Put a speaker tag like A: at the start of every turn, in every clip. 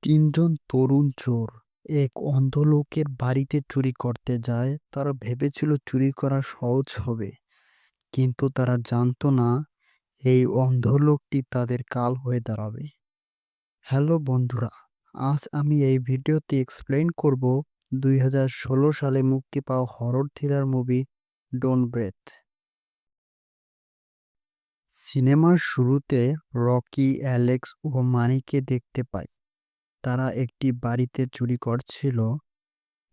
A: তিনজন তরুণ চোর এক অন্ধ লোকের বাড়িতে চুরি করতে যায়। তারা ভেবেছিল চুরি করা সহজ হবে, কিন্তু তারা জানতো না এই অন্ধ লোকটি তাদের কাল হয়ে দাঁড়াবে। হ্যালো বন্ধুরা, আজ আমি এই ভিডিওতে এক্সপ্লেইন করব 2016 সালে মুক্তি পাওয়া horror thriller movie don't breathe. সিনেমার শুরুতে রকি, অ্যালেক্স ও মানিকে দেখতে পাই। তারা একটি বাড়িতে চুরি করছিল।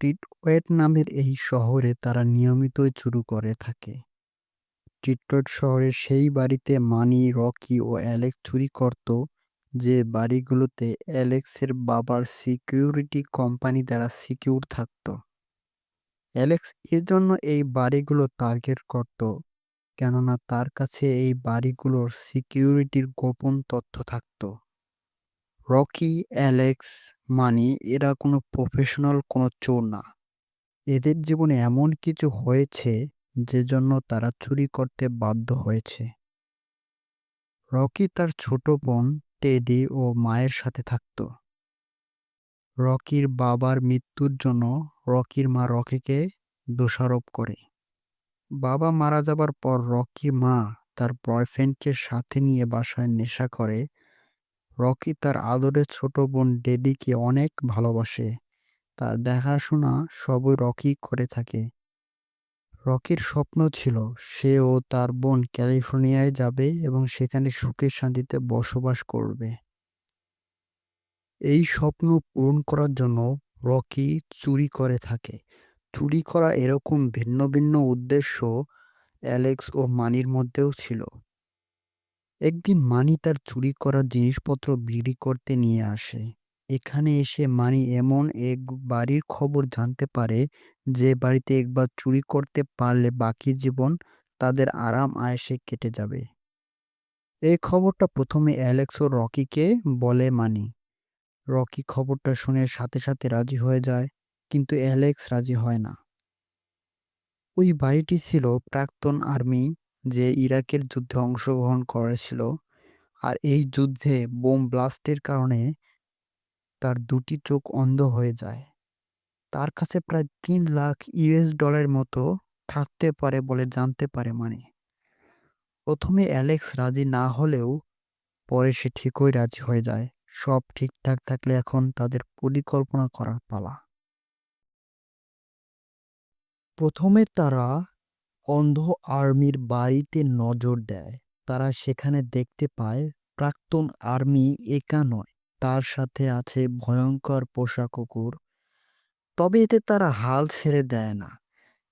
A: টিটওয়েট নামের এই শহরে তারা নিয়মিতই চুরি করে থাকে। টিটওয়েট শহরের সেই বাড়িতে মানি, রকি ও অ্যালেক্স চুরি করত, যে বাড়িগুলোতে অ্যালেক্সের বাবার সিকিউরিটি কোম্পানি দ্বারা সিকিউর থাকত। অ্যালেক্স এজন্য এই বাড়িগুলো টার্গেট করত, কেননা তার কাছে এই বাড়িগুলোর সিকিউরিটির গোপন তথ্য থাকত। রকি, অ্যালেক্স, মানি এরা কোনো প্রফেশনাল কোনো চোর না। এদের জীবনে এমন কিছু হয়েছে যে জন্য তারা চুরি করতে বাধ্য হয়েছে। রকি তার ছোট বোন টেডি ও মায়ের সাথে থাকত। রকির বাবার মৃত্যুর জন্য রকির মা রকিকে দোষারোপ করে। বাবা মারা যাবার পর রকির মা তার বয়ফ্রেন্ডকে সাথে নিয়ে বাসায় নেশা করে। রকি তার আদরের ছোট বোন ডেডিকে অনেক ভালোবাসে। তার দেখাশোনা সবই রকি করে থাকে। রকির স্বপ্ন ছিল সে ও তার বোন ক্যালিফোর্নিয়ায় যাবে এবং সেখানে সুখে শান্তিতে বসবাস করবে। এই স্বপ্ন পূরণ করার জন্য রকি চুরি করে থাকে। চুরি করা এরকম ভিন্ন ভিন্ন উদ্দেশ্য অ্যালেক্স ও মানির মধ্যেও ছিল। একদিন মানি তার চুরি করা জিনিসপত্র বিক্রি করতে নিয়ে আসে। এখানে এসে মানি এমন এক বাড়ির খবর জানতে পারে, যে বাড়িতে একবার চুরি করতে পারলে বাকি জীবন তাদের আরাম আয়েশে কেটে যাবে। এই খবরটা প্রথমে অ্যালেক্স ও রকিকে বলে মানি। রকি খবরটা শুনে সাথে সাথে রাজি হয়ে যায়, কিন্তু অ্যালেক্স রাজি হয় না। ওই বাড়িটি ছিল প্রাক্তন আর্মি, যে ইরাকের যুদ্ধে অংশগ্রহণ করেছিল। আর এই যুদ্ধে বোম ব্লাস্টের কারণে তার দুটি চোখ অন্ধ হয়ে যায়। তার কাছে প্রায় 3 লাখ US ডলারের মতো থাকতে পারে বলে জানতে পারে মানি। প্রথমে অ্যালেক্স রাজি না হলেও পরে সে ঠিকই রাজি হয়ে যায়। সব ঠিকঠাক থাকলে এখন তাদের পরিকল্পনা করার পালা। প্রথমে তারা অন্ধ আর্মির বাড়িতে নজর দেয়। তারা সেখানে দেখতে পায় প্রাক্তন আর্মি একা নয়, তার সাথে আছে ভয়ঙ্কর পোষা কুকুর। তবে এতে তারা হাল ছেড়ে দেয় না।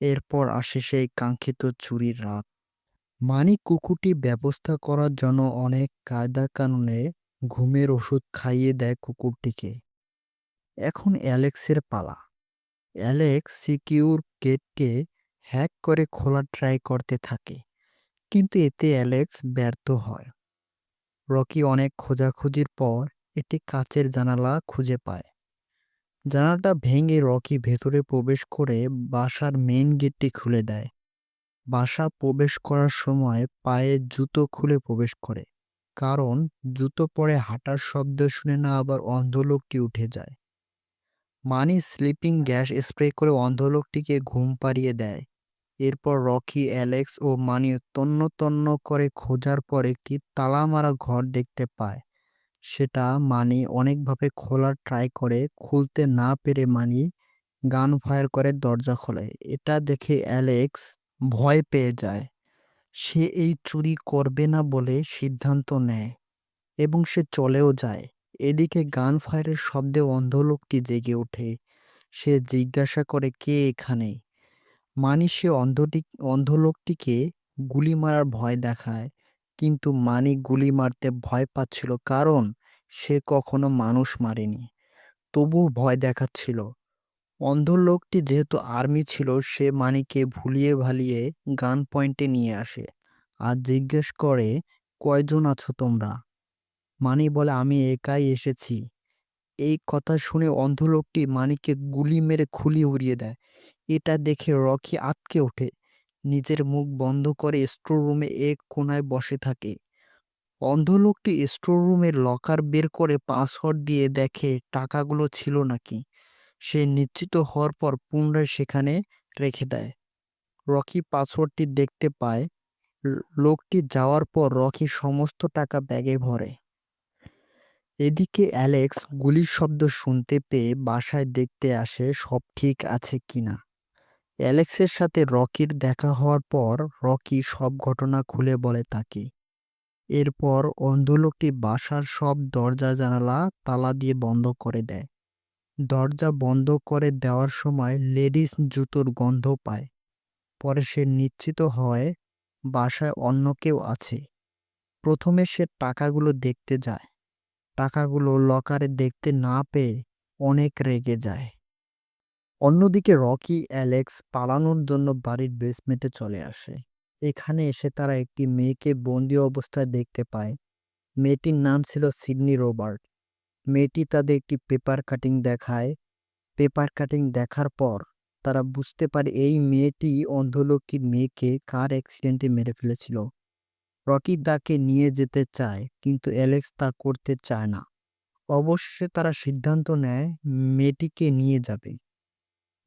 A: এরপর আসে সেই কাঙ্ক্ষিত চুরির রাত। মানি কুকুরটি ব্যবস্থা করার জন্য অনেক কায়দা কানুনে ঘুমের ওষুধ খাইয়ে দেয় কুকুরটিকে। এখন অ্যালেক্সের পালা। অ্যালেক্স সিকিউর গেটকে হ্যাক করে খোলার ট্রাই করতে থাকে, কিন্তু এতে অ্যালেক্স ব্যর্থ হয়। রকি অনেক খোঁজাখুঁজির পর একটি কাচের জানালা খুঁজে পায়। জানালাটা ভেঙে রকি ভেতরে প্রবেশ করে বাসার মেইন গেটটি খুলে দেয়। বাসা প্রবেশ করার সময় পায়ে জুতো খুলে প্রবেশ করে, কারণ জুতো পরে হাঁটার শব্দ শুনে না আবার অন্ধ লোকটি উঠে যায়। মানি স্লিপিং গ্যাস স্প্রে করে অন্ধ লোকটিকে ঘুম পাড়িয়ে দেয়। এরপর রকি, অ্যালেক্স ও মানি তন্ন তন্ন করে খোঁজার পর একটি তালা মারা ঘর দেখতে পায়। সেটা মানি অনেকভাবে খোলার ট্রাই করে, খুলতে না পেরে মানি গান ফায়ার করে দরজা খোলে। এটা দেখে অ্যালেক্স ভয় পেয়ে যায়। সে এই চুরি করবে না বলে সিদ্ধান্ত নেয় এবং সে চলেও যায়। এদিকে গান ফায়ারের শব্দে অন্ধ লোকটি জেগে ওঠে। সে জিজ্ঞাসা করে, কে এখানে? মানি সে অন্ধ লোকটিকে গুলি মারার ভয় দেখায়, কিন্তু মানি গুলি মারতে ভয় পাচ্ছিল, কারণ সে কখনো মানুষ মারেনি। তবুও ভয় দেখাচ্ছিল। অন্ধ লোকটি যেহেতু আর্মি ছিল, সে মানিকে ভুলিয়ে ভালিয়ে গান পয়েন্টে নিয়ে আসে আর জিজ্ঞেস করে, কয়জন আছো তোমরা? মানি বলে, আমি একাই এসেছি। এই কথা শুনে অন্ধ লোকটি মানিকে গুলি মেরে খুলি উড়িয়ে দেয়। এটা দেখে রকি আঁতকে ওঠে। নিজের মুখ বন্ধ করে স্টোর রুমে এক কোনায় বসে থাকে। অন্ধ লোকটি স্টোর রুমের লকার বের করে পাসওয়ার্ড দিয়ে দেখে টাকাগুলো ছিল নাকি। সে নিশ্চিত হওয়ার পর পুনরায় সেখানে রেখে দেয়। রকি পাসওয়ার্ডটি দেখতে পায়। লোকটি যাওয়ার পর রকি সমস্ত টাকা ব্যাগে ভরে। এদিকে অ্যালেক্স গুলির শব্দ শুনতে পেয়ে বাসায় দেখতে আসে সব ঠিক আছে কিনা। অ্যালেক্সের সাথে রকির দেখা হওয়ার পর রকি সব ঘটনা খুলে বলে তাকে। এরপর অন্ধ লোকটি বাসার সব দরজা জানালা তালা দিয়ে বন্ধ করে দেয়। দরজা বন্ধ করে দেওয়ার সময় লেডিস জুতোর গন্ধ পায়। পরে সে নিশ্চিত হয় বাসায় অন্য কেউ আছে। প্রথমে সে টাকাগুলো দেখতে যায়। টাকাগুলো লকারে দেখতে না পেয়ে অনেক রেগে যায়। অন্যদিকে রকি অ্যালেক্স পালানোর জন্য বাড়ির বেসমেন্টে চলে আসে। এখানে এসে তারা একটি মেয়েকে বন্দি অবস্থায় দেখতে পায়। মেয়েটির নাম ছিল সিডনি রবার্ট। মেয়েটি তাদের একটি পেপার কাটিং দেখায়। পেপার কাটিং দেখার পর তারা বুঝতে পারে এই মেয়েটি অন্ধ লোকটির মেয়েকে কার অ্যাক্সিডেন্টে মেরে ফেলেছিল। রকি তাকে নিয়ে যেতে চায় কিন্তু অ্যালেক্স তা করতে চায় না। অবশেষে তারা সিদ্ধান্ত নেয় মেয়েটিকে নিয়ে যাবে।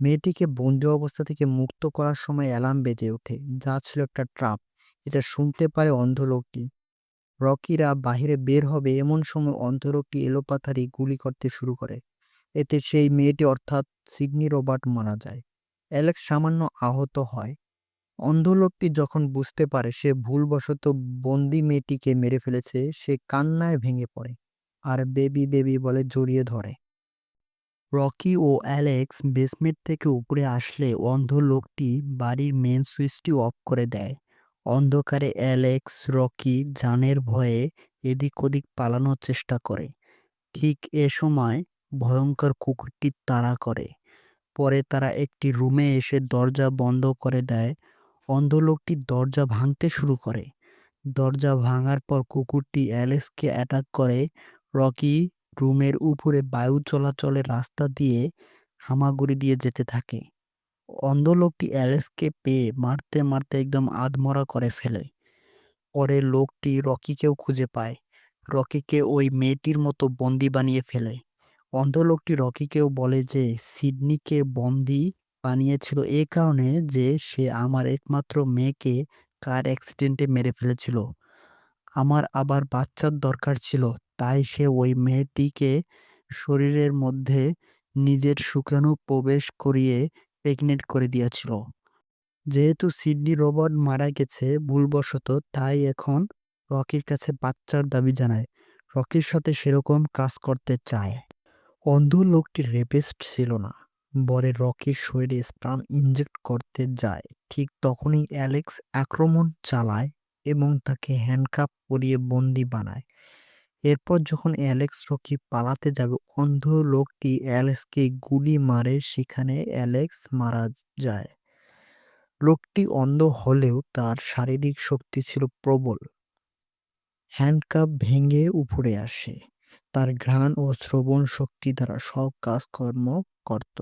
A: মেয়েটিকে বন্দি অবস্থা থেকে মুক্ত করার সময় অ্যালার্ম বেজে ওঠে, যা ছিল একটা ট্রাপ। এটা শুনতে পারে অন্ধ লোকটি। রকিরা বাহিরে বের হবে এমন সময় অন্ধ লোকটি এলোপাথারি গুলি করতে শুরু করে। এতে সেই মেয়েটি অর্থাৎ সিডনি রবার্ট মারা যায়। অ্যালেক্স সামান্য আহত হয়। অন্ধ লোকটি যখন বুঝতে পারে সে ভুলবশত বন্দি মেয়েটিকে মেরে ফেলেছে, সে কান্নায় ভেঙে পড়ে আর বেবি বেবি বলে জড়িয়ে ধরে। রকি ও অ্যালেক্স বেসমেন্ট থেকে উপরে আসলে অন্ধ লোকটি বাড়ির মেন সুইচটি অফ করে দেয়। অন্ধকারে অ্যালেক্স রকি জানের ভয়ে এদিক ওদিক পালানোর চেষ্টা করে। ঠিক এ সময় ভয়ঙ্কর কুকুরটি তাড়া করে। পরে তারা একটি রুমে এসে দরজা বন্ধ করে দেয়। অন্ধ লোকটি দরজা ভাঙতে শুরু করে। দরজা ভাঙার পর কুকুরটি অ্যালেক্সকে অ্যাটাক করে। রকি রুমের উপরে বায়ু চলাচলের রাস্তা দিয়ে হামাগুড়ি দিয়ে যেতে থাকে। অন্ধ লোকটি অ্যালেক্সকে পেয়ে মারতে মারতে একদম আধমরা করে ফেলে। পরে লোকটি রকিকেও খুঁজে পায়। রকিকে ওই মেয়েটির মতো বন্দি বানিয়ে ফেলে। অন্ধ লোকটি রকিকেও বলে যে সিডনিকে বন্দি বানিয়েছিল এ কারণে যে সে আমার একমাত্র মেয়েকে কার অ্যাক্সিডেন্টে মেরে ফেলেছিল। আমার আবার বাচ্চার দরকার ছিল, তাই সে ওই মেয়েটিকে শরীরের মধ্যে নিজের শুক্রাণু প্রবেশ করিয়ে প্রেগনেন্ট করে দিয়েছিল। যেহেতু সিডনি রবার্ট মারা গেছে ভুলবশত, তাই এখন রকির কাছে বাচ্চার দাবি জানায়। রকির সাথে সেরকম কাজ করতে চায়। অন্ধ লোকটি রেপিস্ট ছিল না, বরে রকির শরীরে স্পার্ম ইনজেক্ট করতে যায়। ঠিক তখনই অ্যালেক্স আক্রমণ চালায় এবং তাকে হ্যান্ডকাপ পরিয়ে বন্দি বানায়। এরপর যখন অ্যালেক্স রকি পালাতে যাবে অন্ধ লোকটি অ্যালেক্সকে গুলি মারে, সেখানে অ্যালেক্স মারা যায়। লোকটি অন্ধ হলেও তার শারীরিক শক্তি ছিল প্রবল। হ্যান্ডকাপ ভেঙে উপরে আসে। তার ঘ্রাণ ও শ্রবণ শক্তি দ্বারা সব কাজকর্ম করত।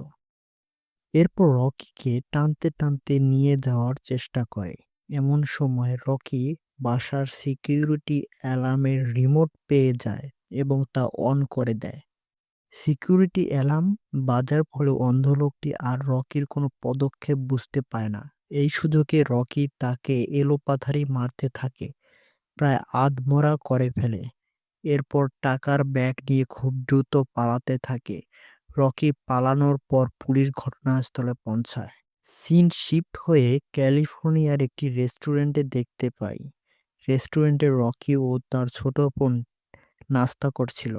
A: এরপর রকিকে টানতে টানতে নিয়ে যাওয়ার চেষ্টা করে। এমন সময় রকি বাসার সিকিউরিটি অ্যালার্মের রিমোট পেয়ে যায় এবং তা অন করে দেয়। সিকিউরিটি অ্যালার্ম বাজার ফলে অন্ধ লোকটি আর রকির কোনো পদক্ষেপ বুঝতে পারে না। এই সুযোগে রকি তাকে এলোপাথারি মারতে থাকে, প্রায় আধমরা করে ফেলে। এরপর টাকার ব্যাগ নিয়ে খুব দ্রুত পালাতে থাকে। রকি পালানোর পর পুলিশ ঘটনাস্থলে পৌঁছায়। সিন শিফট হয়ে ক্যালিফোর্নিয়ার একটি রেস্টুরেন্টে দেখতে পাই। রেস্টুরেন্টে রকি ও তার ছোট বোন নাস্তা করছিল।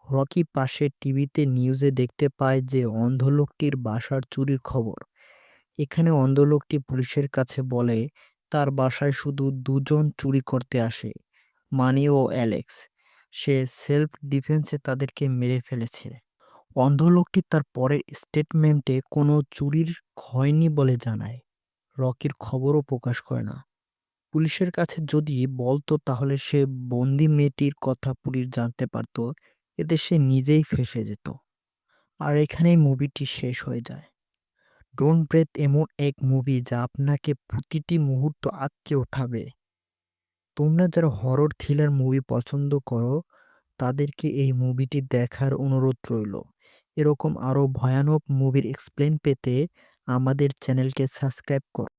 A: রকি পাশে টিভিতে নিউজে দেখতে পায় যে অন্ধ লোকটির বাসার চুরির খবর। এখানে অন্ধ লোকটি পুলিশের কাছে বলে তার বাসায় শুধু দুজন চুরি করতে আসে, মানি ও অ্যালেক্স। সে সেলফ ডিফেন্সে তাদেরকে মেরে ফেলেছে। অন্ধ লোকটি তার পরের স্টেটমেন্টে কোনো চুরির হয়নি বলে জানায়। রকির খবরও প্রকাশ করে না। পুলিশের কাছে যদি বলতো তাহলে সে বন্দি মেয়েটির কথা পুলিশ জানতে পারত। এতে সে নিজেই ফেঁসে যেত। আর এখানেই মুভিটি শেষ হয়ে যায়। ডোন্ট ব্রেথ এমন এক মুভি যা আপনাকে প্রতিটি মুহূর্ত আঁতকে ওঠাবে। তোমরা যারা হরর থ্রিলার মুভি পছন্দ করো তাদেরকে এই মুভিটি দেখার অনুরোধ রইল। এরকম আরো ভয়ানক মুভির এক্সপ্লেন পেতে আমাদের চ্যানেলকে সাবস্ক্রাইব করো।